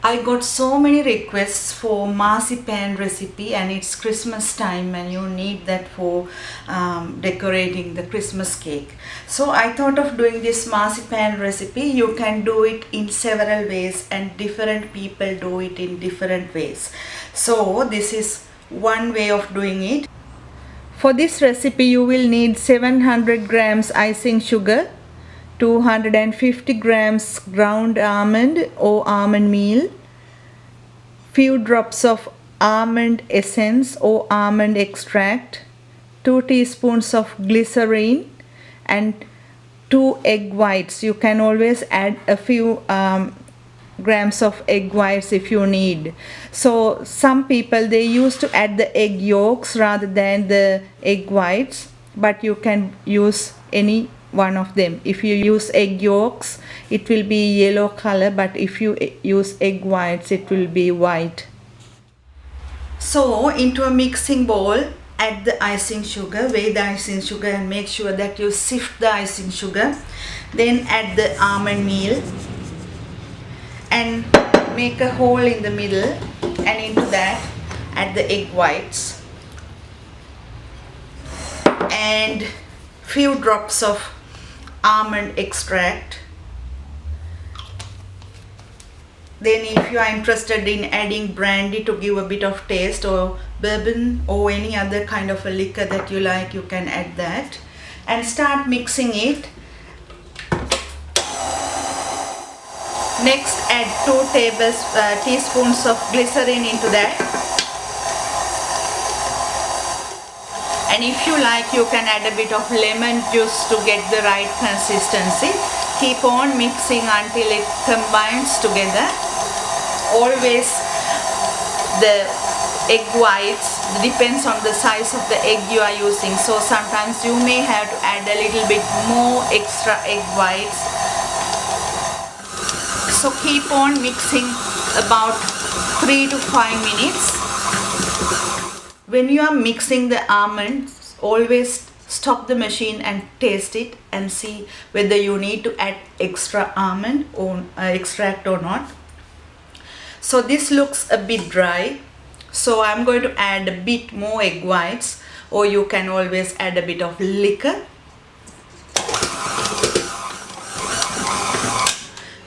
I got so many requests for marzipan recipe, and it's Christmas time and you need that for decorating the Christmas cake. So I thought of doing this marzipan recipe. You can do it in several ways and different people do it in different ways. So this is one way of doing it. For this recipe you will need 700 grams icing sugar, 250 grams ground almond or almond meal, few drops of almond essence or almond extract, 2 teaspoons of glycerine and 2 egg whites. You can always add a few grams of egg whites if you need. So some people, they used to add the egg yolks rather than the egg whites, but you can use any one of them. If you use egg yolks, it will be yellow color, but if you use egg whites, it will be white. So into a mixing bowl, add the icing sugar, weigh the icing sugar and make sure that you sift the icing sugar. Then add the almond meal and make a hole in the middle, and into that add the egg whites and few drops of almond extract. Then if you are interested in adding brandy to give a bit of taste, or bourbon or any other kind of a liquor that you like, you can add that and start mixing it. Next add 2 teaspoons of glycerin into that, and if you like you can add a bit of lemon juice to get the right consistency. Keep on mixing until it combines together. Always the egg whites depends on the size of the egg you are using, so sometimes you may have to add a little bit more extra egg whites. So keep on mixing about 3 to 5 minutes. When you are mixing the almonds, always stop the machine and taste it and see whether you need to add extra almond or extract or not. So this looks a bit dry, so I'm going to add a bit more egg whites, or you can always add a bit of liquor.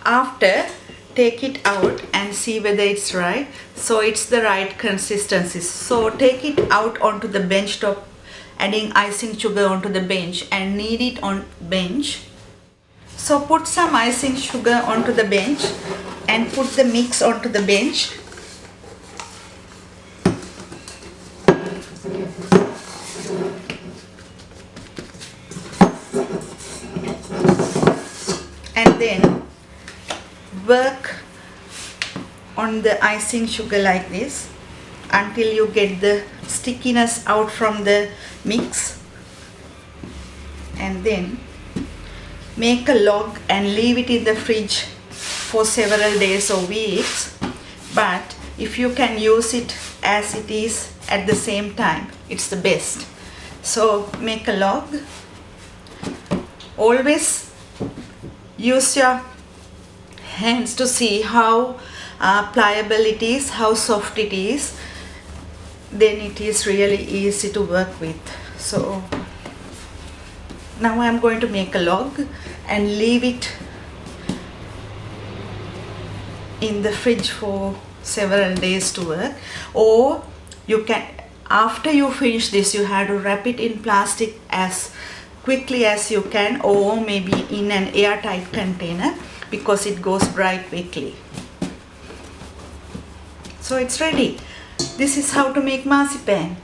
After, take it out and see whether it's right. So it's the right consistency. So take it out onto the bench top, adding icing sugar onto the bench and knead it on bench. So put some icing sugar onto the bench and put the mix onto the bench. And then work on the icing sugar like this until you get the stickiness out from the mix, and then make a log and leave it in the fridge for several days or weeks. But if you can use it as it is at the same time, it's the best. So make a log. Always use your hands to see how pliable it is, how soft it is. Then it is really easy to work with. So now I'm going to make a log and leave it in the fridge for several days to work. Or you can, after you finish this, you have to wrap it in plastic as quickly as you can, or maybe in an airtight container, because it goes dry quickly. So it's ready. This is how to make marzipan.